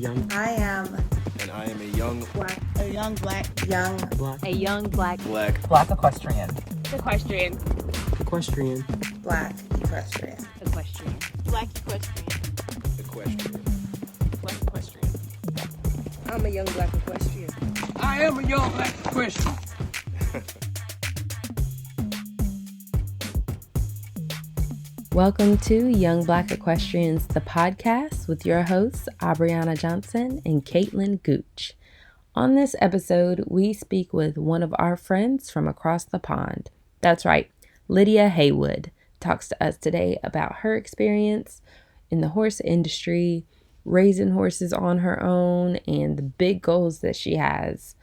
young. I am. And I am a young Black. A young black. Young. Black. A young black. Black equestrian. Equestrian. Equestrian. Black equestrian. Equestrian. Black equestrian. equestrian. Black equestrian. I'm a young black equestrian. I am a young black equestrian. Welcome to Young Black Equestrians, the podcast with your hosts, Aubriana Johnson and Caitlin Gooch. On this episode, we speak with one of our friends from across the pond. That's right, Lydia Heywood talks to us today about her experience in the horse industry, raising horses on her own, and the big goals that she has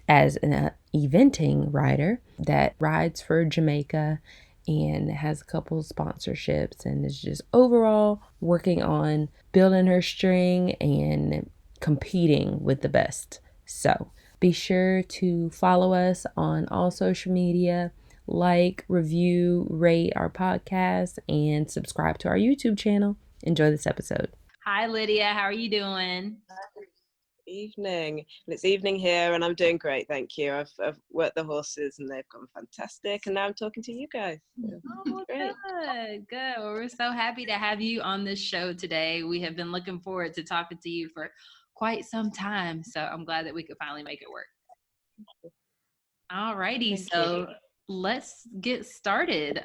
as an eventing rider that rides for Jamaica and has a couple sponsorships and is just overall working on building her string and competing with the best. So be sure to follow us on all social media, like, review, rate our podcast, and subscribe to our YouTube channel. Enjoy this episode. Hi, Lydia. How are you doing? Evening. It's evening here and I'm doing great, thank you. I've worked the horses and they've gone fantastic and now I'm talking to you guys. Oh, good. Well, we're so happy to have you on this show today. We have been looking forward to talking to you for quite some time, so I'm glad that we could finally make it work. All righty, so let's get started.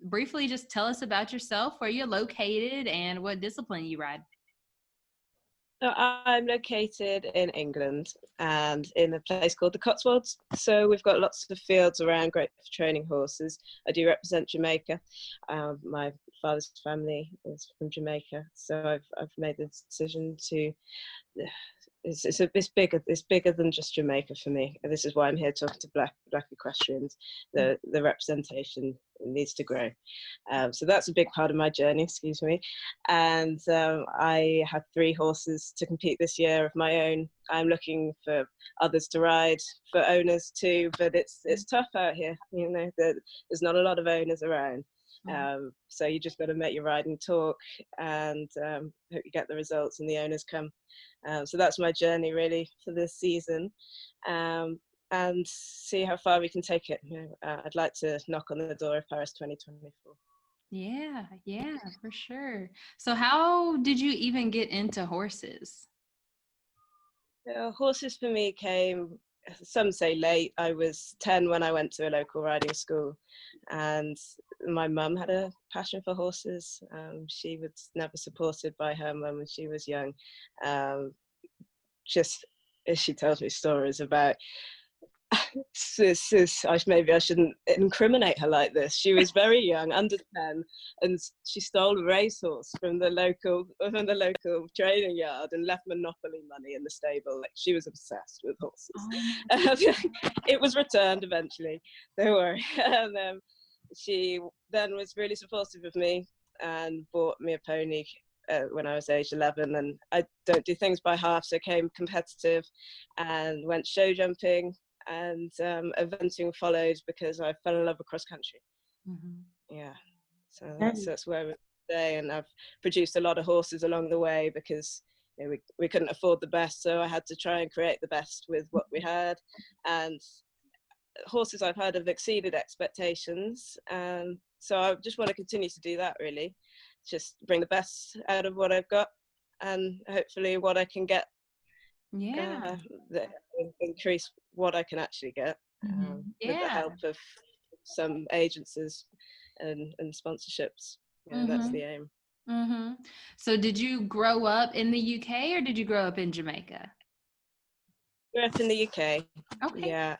Briefly, just tell us about yourself, where you're located, and what discipline you ride. So I'm located in England and in a place called the Cotswolds. So we've got lots of fields around great for training horses. I do represent Jamaica. My father's family is from Jamaica, so I've made the decision to. It's bigger than just Jamaica for me. This is why I'm here talking to black equestrians. The representation needs to grow. So that's a big part of my journey, excuse me. And I have 3 horses to compete this year of my own. I'm looking for others to ride, for owners too, but it's tough out here. You know, there's not a lot of owners around. So you just got to make your riding talk and hope you get the results and the owners come. So that's my journey really for this season, and see how far we can take it. You know, I'd like to knock on the door of Paris 2024. Yeah, for sure. So how did you even get into horses? Horses for me came, some say late. I was 10 when I went to a local riding school, and my mum had a passion for horses. She was never supported by her mum when she was young. Just as she tells me stories about, maybe I shouldn't incriminate her like this. She was very young, under 10, and she stole a racehorse from the local training yard and left monopoly money in the stable. Like, she was obsessed with horses. It was returned eventually, don't worry. And she then was really supportive of me and bought me a pony when I was age 11, and I don't do things by half, so became competitive and went show jumping, and eventing followed because I fell in love with cross country. Yeah, so that's where we're today, and I've produced a lot of horses along the way because, you know, we couldn't afford the best, so I had to try and create the best with what we had, and horses I've had have exceeded expectations, and so I just want to continue to do that, really, just bring the best out of what I've got and hopefully what I can get. Increase what I can actually get with the help of some agencies and sponsorships. That's the aim. So did you grow up in the UK or did you grow up in Jamaica? Grew up in the UK. Okay. Yeah.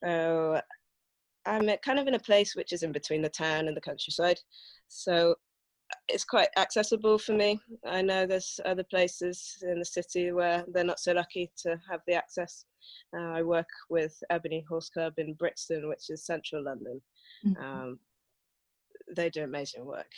So I'm kind of in a place which is in between the town and the countryside. So it's quite accessible for me. I know there's other places in the city where they're not so lucky to have the access. I work with Ebony Horse Club in Brixton, which is central London. They do amazing work.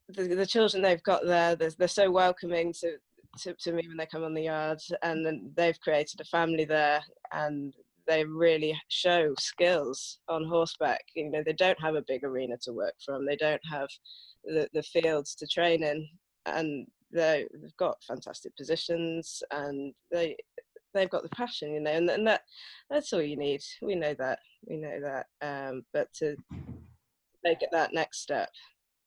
The children they've got there, they're so welcoming to me when they come on the yard, and then they've created a family there, and they really show skills on horseback. You know, they don't have a big arena to work from. They don't have the fields to train in, and they've got fantastic positions, and they've got the passion, you know, and that's all you need. We know that. But to take it that next step,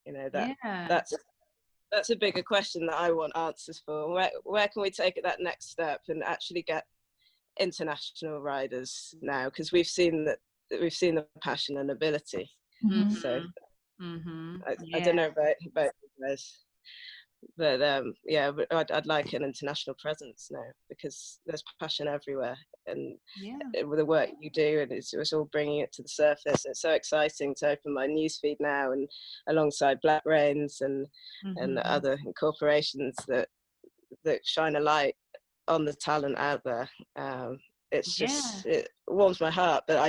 you know, that's a bigger question that I want answers for. Where can we take it that next step and actually get international riders now? Because we've seen the passion and ability. Mm-hmm. So Mm-hmm. I don't know about you guys, but but I'd like an international presence now, because there's passion everywhere, and with the work you do, and it's all bringing it to the surface. It's so exciting to open my newsfeed now, and alongside Black Reins and other corporations that shine a light on the talent out there. It's just, it warms my heart, but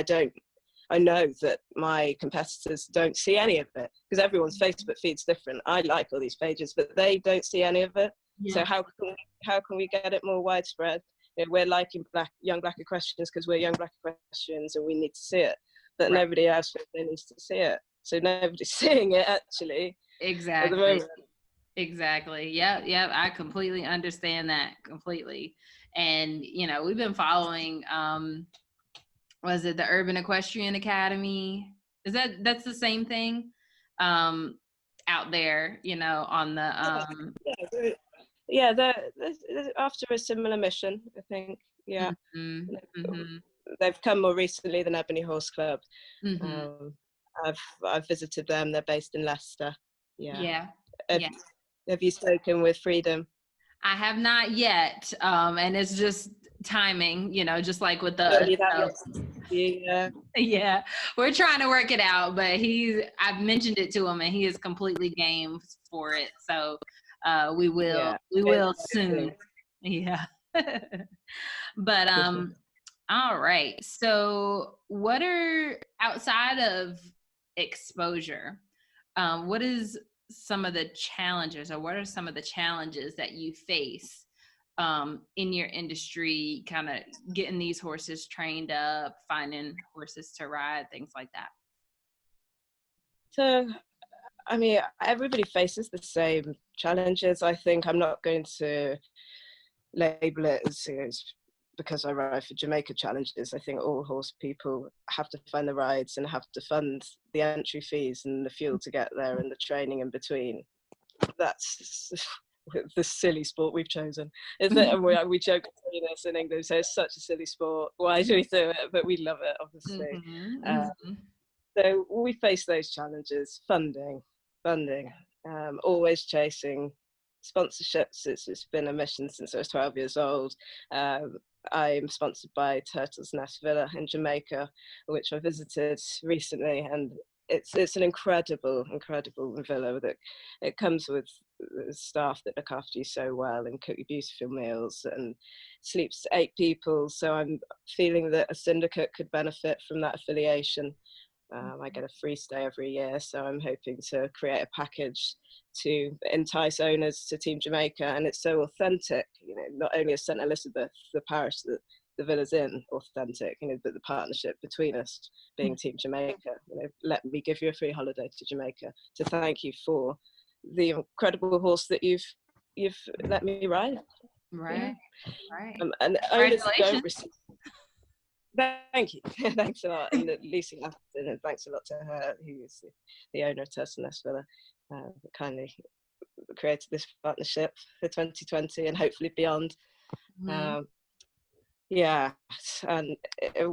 I know that my competitors don't see any of it, because everyone's Facebook feed's different. I like all these pages, but they don't see any of it. So how can we get it more widespread? You know, we're liking young black equestrians because we're young black equestrians and we need to see it, but nobody else needs to see it. So nobody's seeing it actually. Exactly. At the moment. Exactly. Yep. I completely understand that completely. And, you know, we've been following, was it the Urban Equestrian Academy? That's the same thing out there, you know, on the they're after a similar mission, I think. They've come more recently than Ebony Horse Club. I've visited them. They're based in Leicester. Have you spoken with Freedom? I have not yet, and it's just timing, you know, just like with the we're trying to work it out, but I've mentioned it to him and he is completely game for it, so we will soon. But all right, so what are, outside of exposure, what is some of the challenges, or what are some of the challenges that you face in your industry, kind of getting these horses trained up, finding horses to ride, things like that? So, I mean, everybody faces the same challenges. I think I'm not going to label it as because I ride for Jamaica challenges. I think all horse people have to find the rides and have to fund the entry fees and the fuel to get there and the training in between. That's the silly sport we've chosen, isn't it? And we joke between us in England, so it's such a silly sport. Why do we do it? But we love it, obviously. So we face those challenges. Funding, always chasing sponsorships. It's been a mission since I was 12 years old. I'm sponsored by Turtle's Nest Villa in Jamaica, which I visited recently, and it's an incredible villa. That it comes with staff that look after you so well and cook you beautiful meals, and sleeps 8 people. So I'm feeling that a syndicate could benefit from that affiliation. I get a free stay every year, so I'm hoping to create a package to entice owners to Team Jamaica. And it's so authentic, you know, not only is St. Elizabeth, the parish that the villa's in, authentic, you know, but the partnership between us being Team Jamaica. You know, let me give you a free holiday to Jamaica to thank you for the incredible horse that you've let me ride. Right. And owners don't receive. Thank you. Thanks a lot. And Lucy Atherton, and thanks a lot to her, who is the owner of Turtle's Nest Villa, kindly created this partnership for 2020 and hopefully beyond. And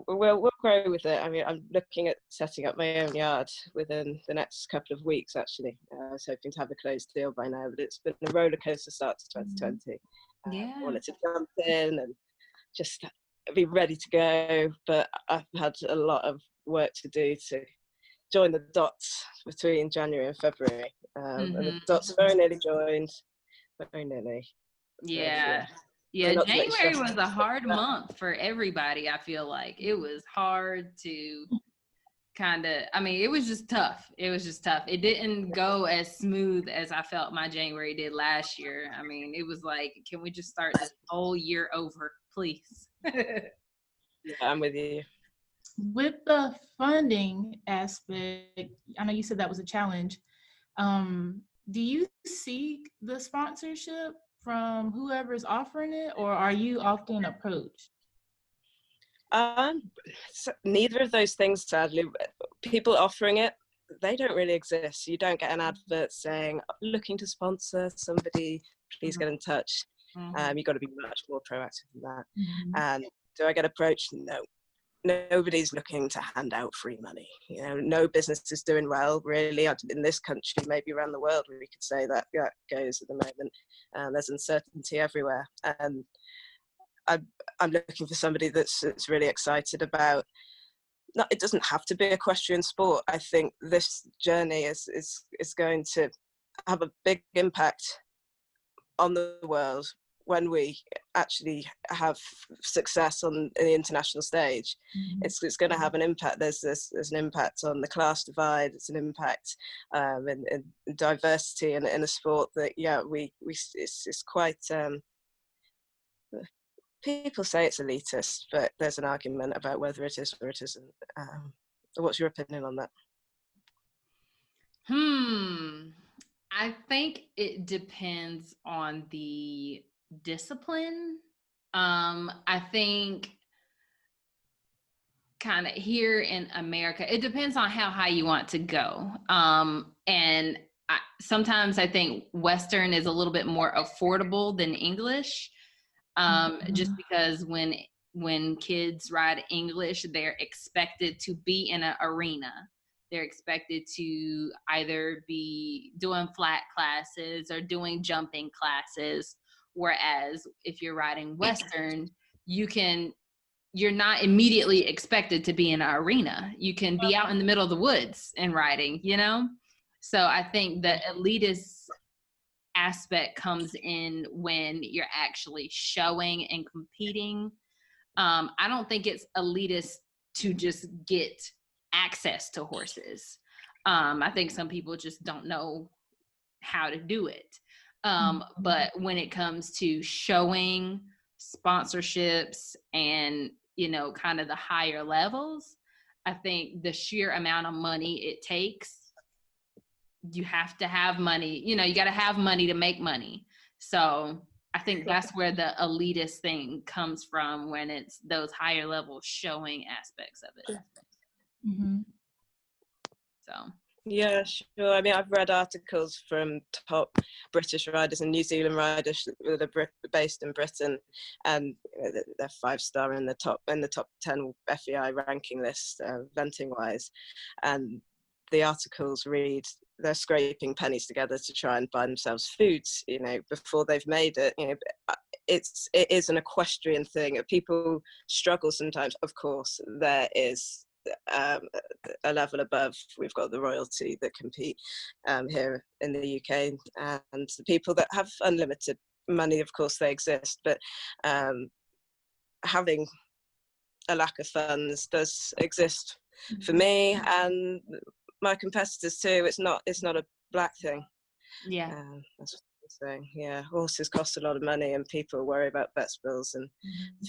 we'll grow with it. I mean, I'm looking at setting up my own yard within the next couple of weeks, actually. I was hoping to have a closed deal by now, but it's been a roller coaster start to 2020. I wanted to jump in and just be ready to go, but I've had a lot of work to do to join the dots between January and February. And the dots are very nearly joined. Very nearly. January was a hard month for everybody. I feel like it was hard to it was just tough. It didn't go as smooth as I felt my January did last year. I mean, it was like, can we just start this whole year over, please? Yeah, I'm with you. With the funding aspect, I know you said that was a challenge. do you seek the sponsorship from whoever's offering it, or are you often approached? Neither of those things, sadly. People offering it, they don't really exist. You don't get an advert saying, looking to sponsor somebody, please get in touch. You've got to be much more proactive than that. And do I get approached? No. Nobody's looking to hand out free money. You know, no business is doing well, really, in this country, maybe around the world, we could say that goes at the moment. There's uncertainty everywhere. And I'm looking for somebody that's really excited about, it doesn't have to be equestrian sport. I think this journey is going to have a big impact on the world when we actually have success on the international stage. It's going to have an impact. There's an impact on the class divide. It's an impact in diversity in a sport that it's quite. People say it's elitist, but there's an argument about whether it is or it isn't. What's your opinion on that? I think it depends on the discipline. I think kind of here in America, it depends on how high you want to go. And sometimes I think Western is a little bit more affordable than English. Just because when kids ride English, they're expected to be in an arena. They're expected to either be doing flat classes or doing jumping classes. Whereas if you're riding Western, you're not immediately expected to be in an arena. You can be out in the middle of the woods and riding, you know? So I think the elitist aspect comes in when you're actually showing and competing. I don't think it's elitist to just get access to horses. I think some people just don't know how to do it. But when it comes to showing, sponsorships, and, you know, kind of the higher levels, I think the sheer amount of money it takes, you have to have money, you know, you got to have money to make money. So I think that's where the elitist thing comes from, when it's those higher level showing aspects of it. So. Yeah, sure. I mean, I've read articles from top British riders and New Zealand riders that are based in Britain, and they're 5-star in the top 10 FEI ranking list, venting wise. And the articles read, they're scraping pennies together to try and buy themselves foods, you know, before they've made it. You know, it is an equestrian thing. People struggle sometimes. Of course, there is a level above. We've got the royalty that compete here in the UK, and the people that have unlimited money, of course, they exist. But having a lack of funds does exist for me and my competitors too. It's not a black thing. Yeah. That's what I'm saying. Yeah, horses cost a lot of money, and people worry about vets bills and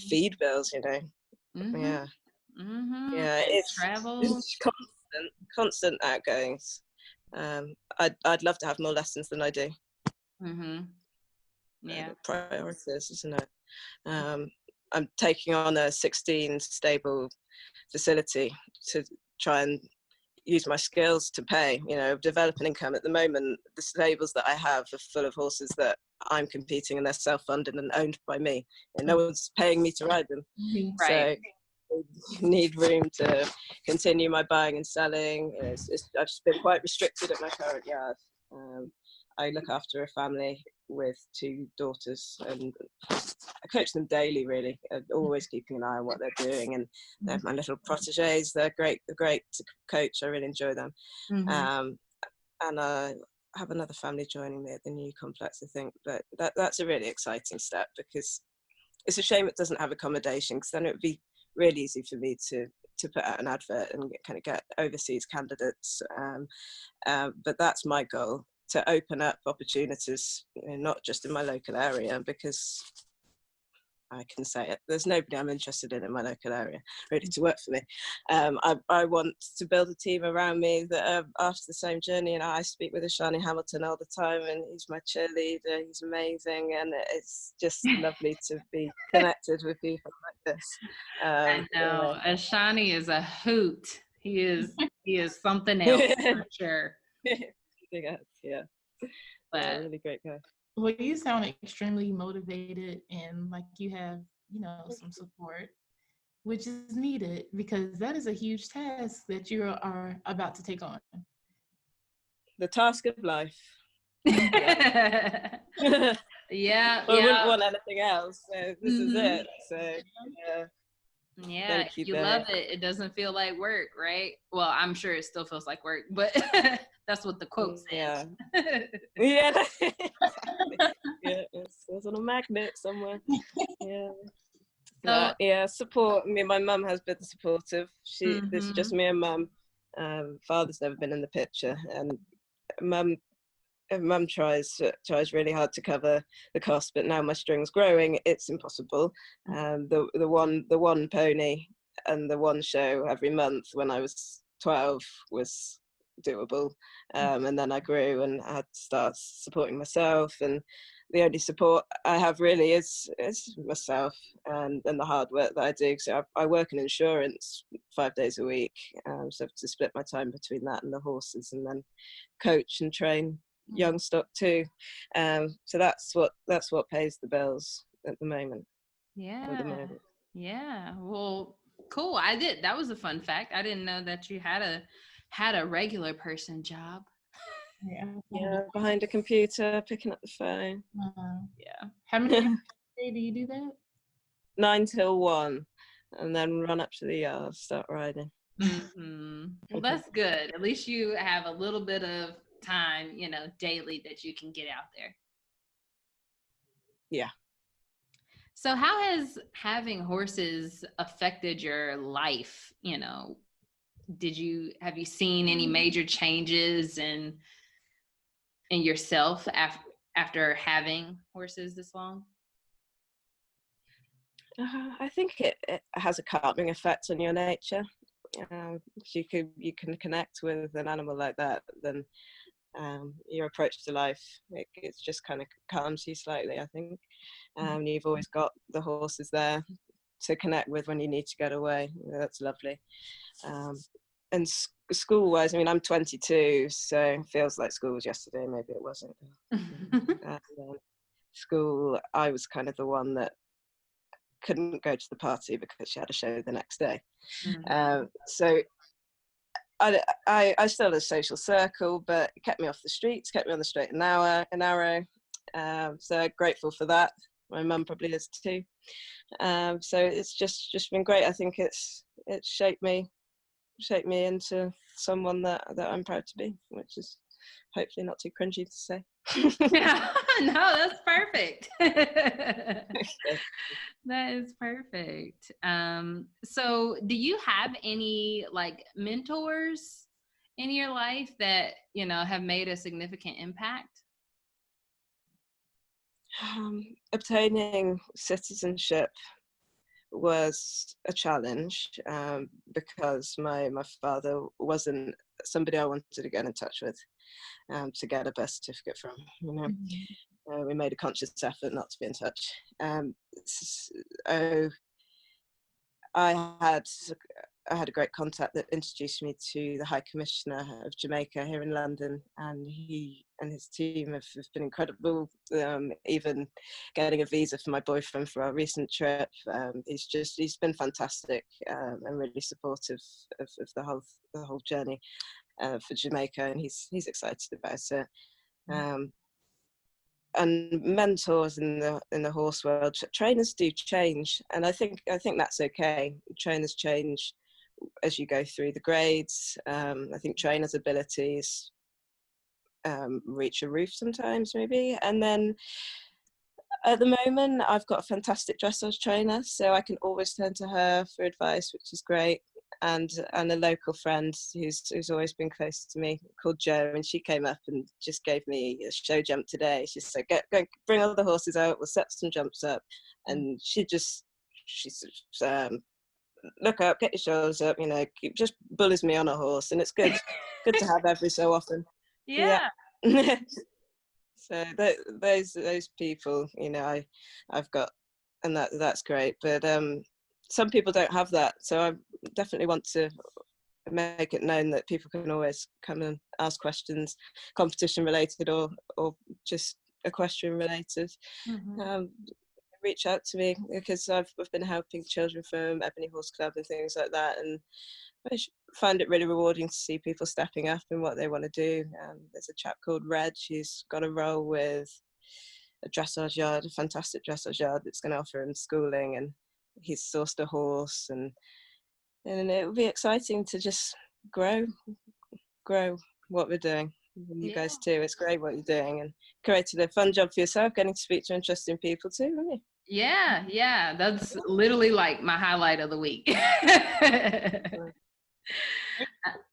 feed bills, you know. Yeah. Yeah, it's travel. It's constant outgoings. I'd love to have more lessons than I do. Yeah. Priorities, isn't it? I'm taking on a 16 stable facility to try and use my skills to pay, you know, develop an income. At the moment, the stables that I have are full of horses that I'm competing, and they're self-funded and owned by me, and no one's paying me to ride them. Right. So I need room to continue my buying and selling. I've just been quite restricted at my current yard. I look after a family with 2 daughters, and I coach them daily, really, always keeping an eye on what they're doing. And they're my little proteges. They're great to coach. I really enjoy them. And I have another family joining me at the new complex, I think. But that's a really exciting step, because it's a shame it doesn't have accommodation, because then it would be really easy for me to put out an advert and kind of get overseas candidates. But that's my goal, to open up opportunities, you know, not just in my local area, because I can say it. There's nobody I'm interested in my local area ready to work for me. I want to build a team around me that are after the same journey. And I speak with Ashani Hamilton all the time, and he's my cheerleader. He's amazing, and it's just lovely to be connected with people like this. I know. Ashani is a hoot. He is something else for sure. Yeah. But Really great guy. Well, you sound extremely motivated and like you have, some support, which is needed because that is a huge task that you are about to take on. The task of life. yeah. I wouldn't want anything else. So this is it. So yeah, thank you, you love it. It doesn't feel like work, right? Well, I'm sure it still feels like work, but that's what the quote says. Yeah. Yeah. Yeah, it's on a magnet somewhere. Yeah. But, yeah, support. I mean, my mum has been supportive. This is just me and mum. Father's never been in the picture, and mum tries really hard to cover the cost, but now my string's growing, it's impossible. The one pony and the one show every month when I was 12 was doable, and then I grew and I had to start supporting myself, and the only support I have really is myself and the hard work that I do. So I work in insurance 5 days a week, so I have to split my time between that and the horses, and then coach and train young stock too. So that's what pays the bills at the moment. Yeah. Well, cool. That was a fun fact. I didn't know that you had a regular person job. Yeah, behind a computer, picking up the phone. Yeah. How many hours a day do you do that? 9 till 1, and then run up to the yard, start riding. Well, that's good. At least you have a little bit of time, daily that you can get out there. Yeah. So how has having horses affected your life? Have you seen any major changes in yourself after having horses this long? I think it has a calming effect on your nature. If you can connect with an animal like that, then your approach to life, it's just kind of calms you slightly, I think. You've always got the horses there to connect with when you need to get away. That's lovely. And school-wise, I mean, I'm 22, so it feels like school was yesterday. Maybe it wasn't. School, I was kind of the one that couldn't go to the party because she had a show the next day. So I still had a social circle, but it kept me off the streets, kept me on the straight and narrow. So grateful for that. My mum probably is too. So it's just been great. I think it's shaped me into someone that I'm proud to be, which is hopefully not too cringy to say. No, that's perfect. That is perfect. So do you have any mentors in your life that have made a significant impact? Obtaining citizenship was a challenge, because my father wasn't somebody I wanted to get in touch with, to get a birth certificate from. We made a conscious effort not to be in touch. I had a great contact that introduced me to the High Commissioner of Jamaica here in London, and he and his team have been incredible. Even getting a visa for my boyfriend for our recent trip, he's been fantastic, and really supportive of the whole journey for Jamaica, and he's excited about it. And mentors in the horse world, trainers do change, and I think that's okay. Trainers change as you go through the grades. I think trainers' abilities reach a roof sometimes, maybe. And then at the moment, I've got a fantastic dressage trainer, so I can always turn to her for advice, which is great. and a local friend who's always been close to me called Jo, and she came up and just gave me a show jump today. She said, go bring all the horses out, we'll set some jumps up. And she said, look up, get your shoulders up, just bullies me on a horse, and it's good to have every so often. Yeah. So those people, I've got, and that's great. But some people don't have that, so I definitely want to make it known that people can always come and ask questions, competition related or just equestrian related. Reach out to me, because I've been helping children from Ebony Horse Club and things like that, and I find it really rewarding to see people stepping up in what they want to do. There's a chap called Reg who's got a role with a dressage yard, a fantastic dressage yard that's going to offer him schooling, and he's sourced a horse, and it will be exciting to just grow what we're doing. And you guys too, it's great what you're doing, and created a fun job for yourself, getting to speak to interesting people too, haven't you? Yeah, that's literally like my highlight of the week.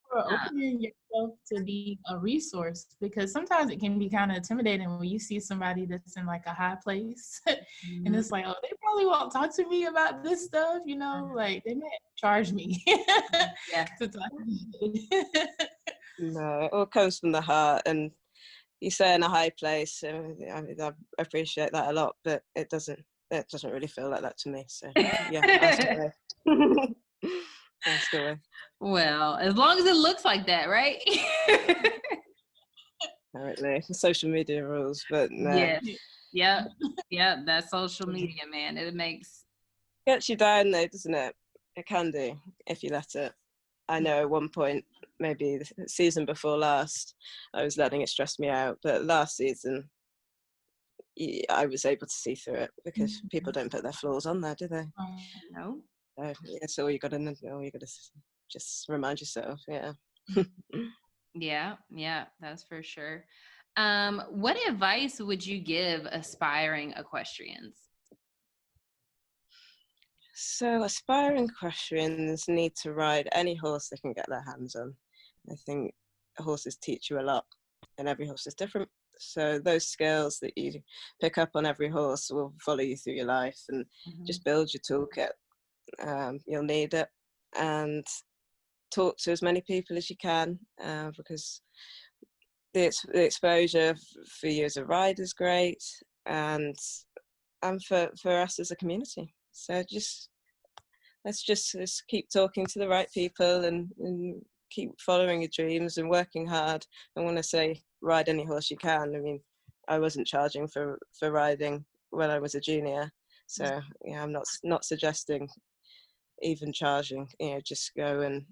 For opening yourself to be a resource, because sometimes it can be kind of intimidating when you see somebody that's in like a high place and it's like, oh, they probably won't talk to me about this stuff, like they might charge me to talk to me. No, it all comes from the heart, and you say in a high place, I appreciate that a lot, but it doesn't really feel like that to me. So yeah, ask away. Ask away. Well, as long as it looks like that, right? Apparently, social media rules, but no. Yeah, that's social media, man. It gets you down though, doesn't it? It can do if you let it. I know at one point, maybe the season before last, I was letting it stress me out, but last season I was able to see through it, because people don't put their flaws on there, do they? No. That's all you got to know. You got to just remind yourself. Yeah, that's for sure. What advice would you give aspiring equestrians? So aspiring equestrians need to ride any horse they can get their hands on. I think horses teach you a lot, and every horse is different. So those skills that you pick up on every horse will follow you through your life, and just build your toolkit. You'll need it, and talk to as many people as you can, because the exposure for you as a rider is great, and for us as a community. So let's just keep talking to the right people, and keep following your dreams and working hard. And when I say ride any horse you can, I mean, I wasn't charging for riding when I was a junior. So I'm not suggesting even charging, just go and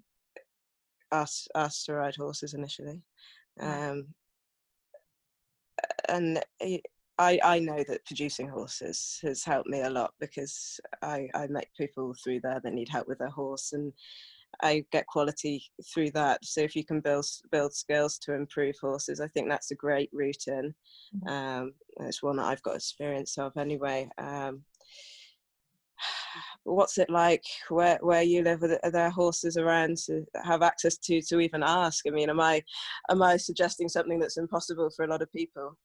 ask to ride horses initially. And I know that producing horses has helped me a lot, because I make people through there that need help with their horse, and I get quality through that. So if you can build skills to improve horses, I think that's a great route in. It's one that I've got experience of anyway. What's it like where you live? Are there horses around to have access to even ask? I mean, am I suggesting something that's impossible for a lot of people?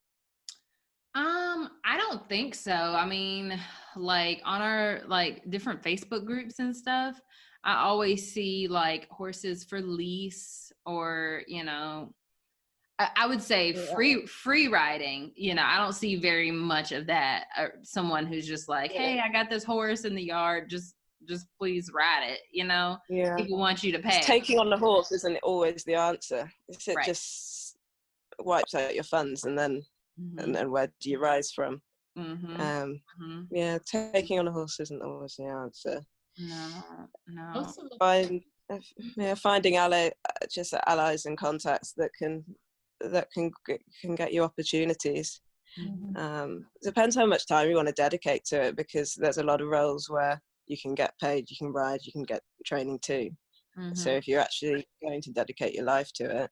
I don't think so. I mean, like on our different Facebook groups and stuff, I always see like horses for lease, or I would say free riding. I don't see very much of that. Someone who's just like, hey, I got this horse in the yard, just please ride it. People want you to pay. Just taking on the horse isn't always the answer. It just wipes out your funds, and then and then where do you rise from? Taking on a horse isn't always the answer. No. Finding allies and contacts that can get you opportunities. Depends how much time you want to dedicate to it, because there's a lot of roles where you can get paid, you can ride, you can get training too. So if you're actually going to dedicate your life to it,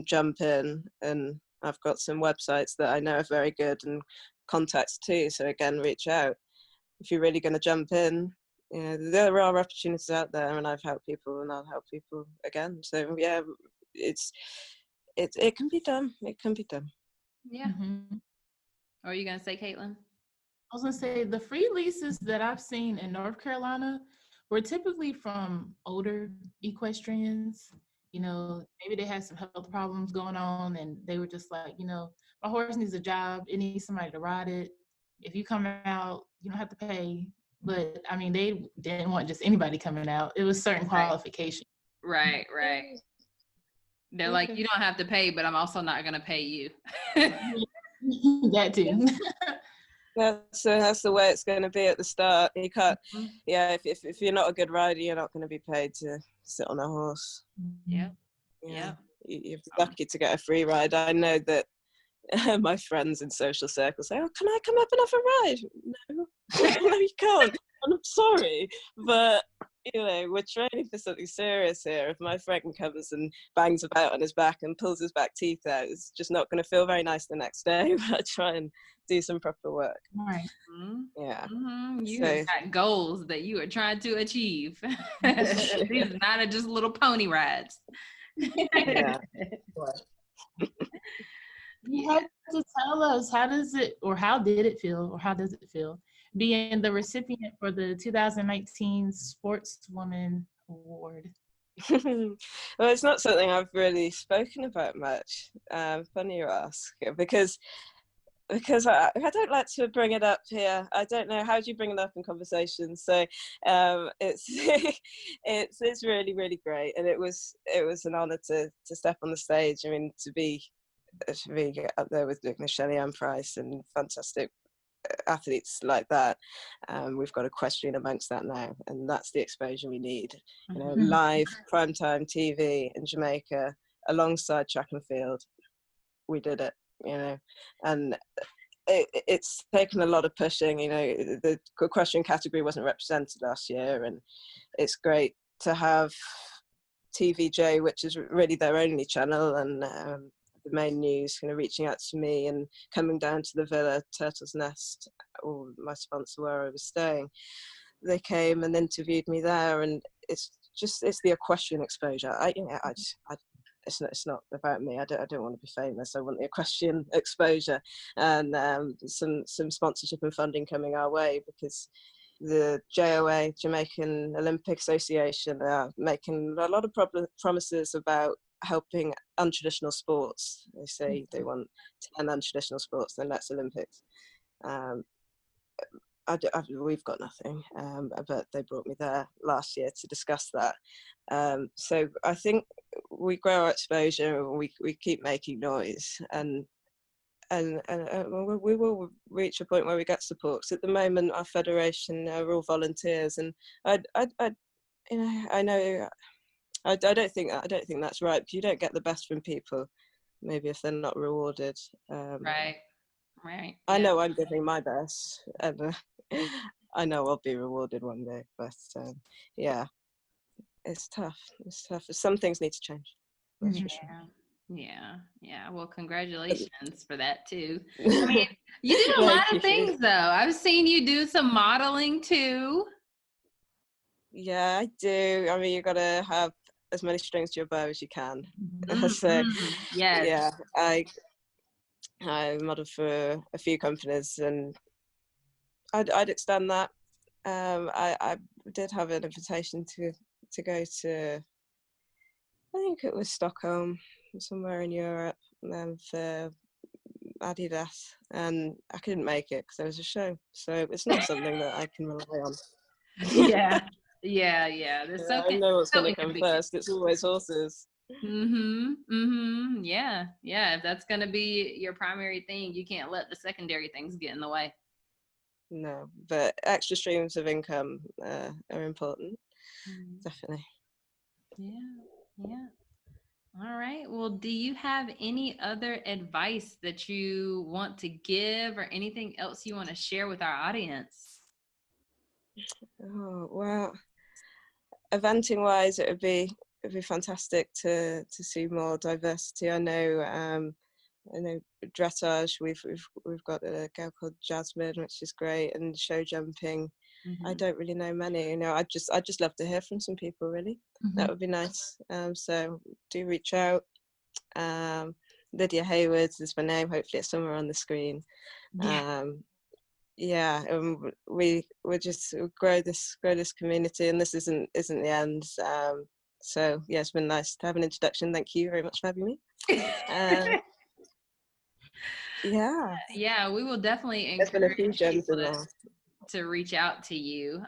jump in. And I've got some websites that I know are very good, and contacts too. So again, reach out. If you're really going to jump in, there are opportunities out there, and I've helped people, and I'll help people again. So yeah, it can be done. It can be done. Yeah. Mhm. What are you gonna say, Caitlin? I was gonna say the free leases that I've seen in North Carolina were typically from older equestrians. Maybe they had some health problems going on, and they were just like, my horse needs a job. It needs somebody to ride it. If you come out, you don't have to pay. But I mean, they didn't want just anybody coming out. It was certain qualifications. Right. They're like, you don't have to pay, but I'm also not gonna pay you. That too. That's the way it's going to be at the start. You can't, if you're not a good rider, you're not going to be paid to sit on a horse. Yeah. You're lucky to get a free ride. I know that my friends in social circles say, "Oh, can I come up and have a ride?" No, no, you can't. I'm sorry, but we're training for something serious here. If my friend comes and bangs about on his back and pulls his back teeth out, it's just not going to feel very nice the next day. But I try and do some proper work. Right. Yeah. You have got goals that you are trying to achieve. These are not just little pony rides. Yeah. You have to tell us, how did it feel being the recipient for the 2019 Sportswoman Award? Well, it's not something I've really spoken about much. Funny you ask, because I don't like to bring it up here. I don't know, how do you bring it up in conversations? So it's it's really, really great, and it was an honor to step on the stage. I mean, to be up there with Michelle Price and fantastic athletes like that. We've got equestrian amongst that now, and that's the exposure we need. Live primetime TV in Jamaica alongside track and field. We did it, and it's taken a lot of pushing. The equestrian category wasn't represented last year, and it's great to have TVJ, which is really their only channel, and the main news kind of reaching out to me and coming down to the villa, Turtle's Nest, or my sponsor where I was staying. They came and interviewed me there, and it's the equestrian exposure. It's not about me. I don't want to be famous. I want the equestrian exposure, and some sponsorship and funding coming our way, because the JOA, Jamaican Olympic Association, are making a lot of promises about helping untraditional sports. They say they want 10 untraditional sports, then that's Olympics. We've got nothing, but they brought me there last year to discuss that. So I think we grow our exposure, and we keep making noise, and we will reach a point where we get support. Because at the moment, our federation are all volunteers, and I know. I don't think that's right, because you don't get the best from people, maybe, if they're not rewarded. Right. I know I'm giving my best, and I know I'll be rewarded one day. But yeah, it's tough. Some things need to change. Yeah. Well, congratulations for that too. I mean, you did a lot of things though. I've seen you do some modeling too. Yeah, I do. I mean, you got to have as many strings to your bow as you can. So, yeah, I modeled for a few companies, and I'd extend that. I did have an invitation to go to, I think it was Stockholm, somewhere in Europe, for Adidas, and I couldn't make it because there was a show. So it's not something that I can rely on. Yeah. I know what's going to come first. It's always horses. Yeah. If that's going to be your primary thing, you can't let the secondary things get in the way. No, but extra streams of income are important. Definitely. Yeah. All right. Well, do you have any other advice that you want to give, or anything else you want to share with our audience? Oh, well, eventing wise, it'd be fantastic to see more diversity. I know dressage, we've got a girl called Jasmine, which is great, and show jumping. I don't really know many. You know, I'd just love to hear from some people. Really, that would be nice. So do reach out. Lydia Heywood is my name. Hopefully, it's somewhere on the screen. We're just grow this community, and this isn't the end. So yeah, it's been nice to have an introduction. Thank you very much for having me. Yeah, we will definitely encourage people to reach out to you.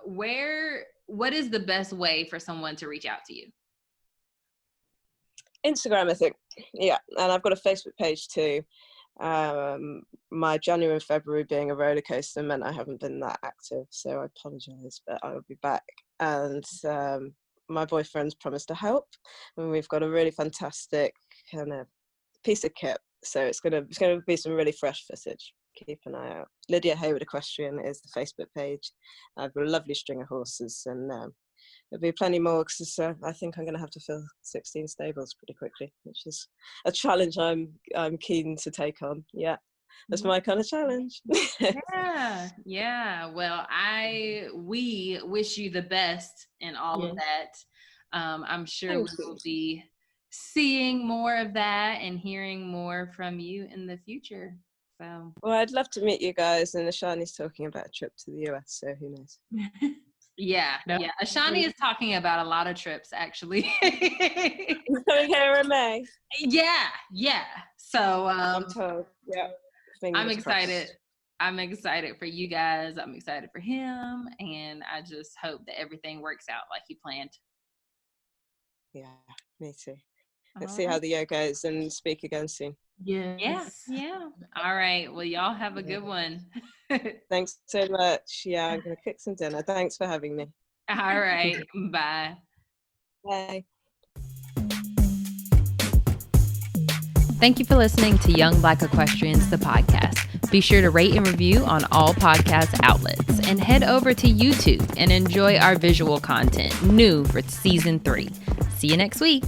What is the best way for someone to reach out to you? Instagram, I think. Yeah, and I've got a Facebook page too. My January and February being a roller coaster meant I haven't been that active, so I apologise, but I will be back. And my boyfriend's promised to help, and we've got a really fantastic kind of piece of kit. So it's gonna be some really fresh footage. Keep an eye out. Lydia Heywood Equestrian is the Facebook page. I've got a lovely string of horses, and there'll be plenty more because I think I'm going to have to fill 16 stables pretty quickly, which is a challenge I'm keen to take on. Yeah, that's my kind of challenge. Yeah. Well, we wish you the best in all of that. I'm sure we will be seeing more of that and hearing more from you in the future. So, well, I'd love to meet you guys, and Ashani's talking about a trip to the US, so who knows? Yeah. Ashani is talking about a lot of trips, actually. Coming here in May. Yeah. So I'm told. Yeah. I'm excited. I'm excited for you guys. I'm excited for him, and I just hope that everything works out like he planned. Yeah, me too. Let's see how the year goes and speak again soon. Yes. Yeah. All right. Well, y'all have a good one. Thanks so much. Yeah, I'm going to cook some dinner. Thanks for having me. All right. Bye. Bye. Thank you for listening to Young Black Equestrians, the podcast. Be sure to rate and review on all podcast outlets, and head over to YouTube and enjoy our visual content, new for season 3. See you next week.